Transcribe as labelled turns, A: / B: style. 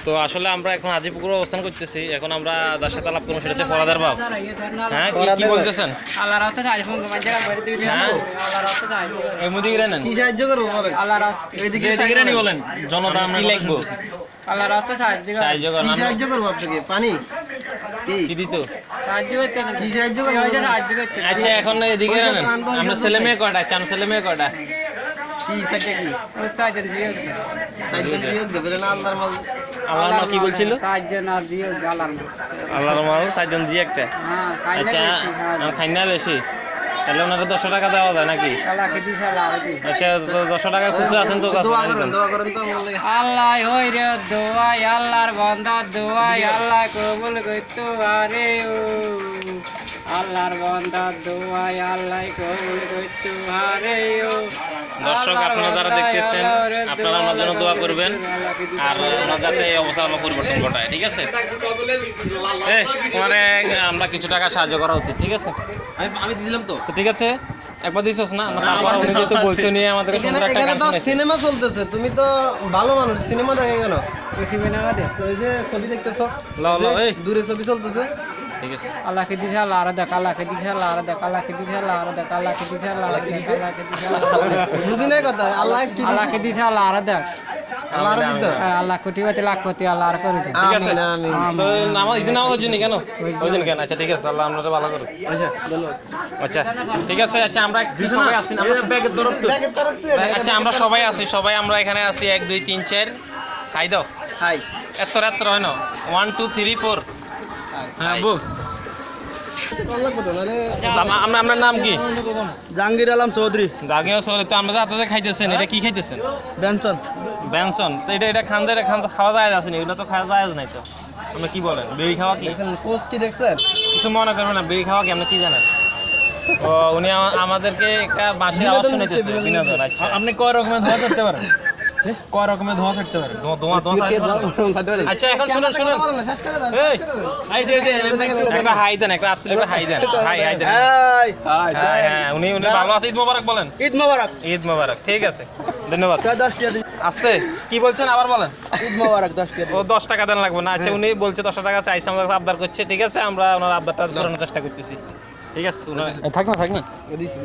A: তো আসলে আমরা এখন আজিপুকুরে অবস্থান করতেছি। এখন আমরা যার সাথে আলাপ করবো সেটা হচ্ছে ফরাদের বাপ। হ্যাঁ, কি বলতেছেন? এই মুদি গিরে নেন,
B: কি সাহায্য করবো বলেন?
A: বলেন জনতা আমরা কি লিখবো?
B: সাহায্য করবো আপনাকে? পানি
A: কি দিত?
B: কি সাহায্য করবো?
A: আচ্ছা এখন এদিকে নেন, আমরা ছেলে মেয়ে কয়টা? চান ছেলে মেয়ে কয়টা?
B: কি সাইকেল কি সাইকেল দিও বলেন আল্লাহর মাল।
A: আল্লাহর মাল কি বলছিল? আল্লাহর মাল 4 জন জি একটা। আচ্ছা খাইনা বেশি, তাহলে ওনারা 200 টাকা দেওয়া যায় নাকি? আচ্ছা 200 টাকা খুচরা আছেন তো?
B: দোয়া করেন তো
C: আল্লাহ হই রে দোয়াই, আল্লাহর বান্দা দোয়াই, আল্লাহ কবুল করতো আরে ও আল্লাহর বান্দা দোয়াই, আল্লাহ কবুল করতো আরে ও।
A: দর্শক আপনারা যারা দেখতেছেন আপনারা আমার জন্য দোয়া করবেন আর আমরা যাতে এই অবস্থা পরিবর্তন ঘটায়, ঠিক আছে? মানে আমরা কিছু টাকা সাহায্য করা উচিত, ঠিক আছে?
B: আমি দিলাম তো।
A: ঠিক আছে, একবার দিছস না? তারপর উনি যেহেতু বলছো নিয়ে আমাদের সুন্দর একটা গান শুনেছি।
B: সিনেমা চলতেছে, তুমি তো ভালো মানুষ, সিনেমা দেখে কেন? ওই যে ছবি দেখতেছো, দূরে ছবি চলতেছে।
A: ঠিক আছে,
C: আল্লাহকে দিছে আল্লাহ আর দেখ, আল্লাহকে দিছে আল্লাহ আর দেখ, আল্লাহকে দিছে আল্লাহ আর দেখ, আল্লাহকে দিছে আল্লাহ আর দেখ, আল্লাহকে দিছে
B: বুঝি না কথা।
C: আল্লাহকে দিছে আল্লাহ আর দেখ,
B: আল্লাহ আর দিত।
C: আল্লাহ কোটিপতি লাখপতি আল্লাহ আর করে দেন।
A: ঠিক আছে।
B: আমিন।
A: তো নামাজ দিন নামাজ জন্য কেন ওই জন্য কেন? আচ্ছা ঠিক আছে, আল্লাহ আপনাদের ভালো করুক।
B: আচ্ছা ধন্যবাদ।
A: আচ্ছা ঠিক আছে। আচ্ছা আমরা সবাই আছি, আমরা ব্যাগের তরফ তো। আচ্ছা আমরা সবাই আছি, সবাই আমরা এখানে আছি 1 2 3 4। খাই দাও।
B: হাই
A: এত হয় না? 1 2 3 4। হ্যাঁ বল। আপনার নাম কি?
B: জাহাঙ্গীর আলম চৌধুরী।
A: জাগিয়া চলে। তো আমরা যাতে খাইতেছেন, এটা কি খাইতেছেন?
B: বেনসন।
A: বেনসন। তো এটা খান যায়, খাওয়া যায় আছে না? এগুলো তো খাওয়া যায় নাই তো। আপনি কি বলেন? বিড়ি খাওয়া কি?
B: পোস্ট কি দেখছেন?
A: কিছু মনে করবেন না, বিড়ি খাওয়া কি আপনি কি জানেন? ও উনি আমাদেরকে একটা বাঁশি আওয়াজ শোনাইতেছে, বিনোদন। আচ্ছা
B: আপনি কয় রকমের ধোয়া করতে পারেন? কয় রকমের ধোয়া করতে পারেন?
A: আচ্ছা এখন শুনুন একটা হাই দেন, একটা আত্মীয় হাই দেন, হাই দেন। হ্যাঁ উনি ভালো আছে। ঈদ মোবারক বলেন।
B: ঈদ মোবারক।
A: ঈদ মোবারক। ঠিক আছে, ধন্যবাদ।
B: 10 টাকা
A: আসছে কি বলছেন আবার বলেন?
B: ঈদ মোবারক 10 টাকা।
A: ও 10 টাকা দেন লাগবে না। আচ্ছা উনি বলছে 10 টাকা চাইছে, আমাদের আবদার করছে। ঠিক আছে, আমরা ওনার আবদারটা পূরণের চেষ্টা করতেছি। ঠিক আছে, থাক না
B: দিছি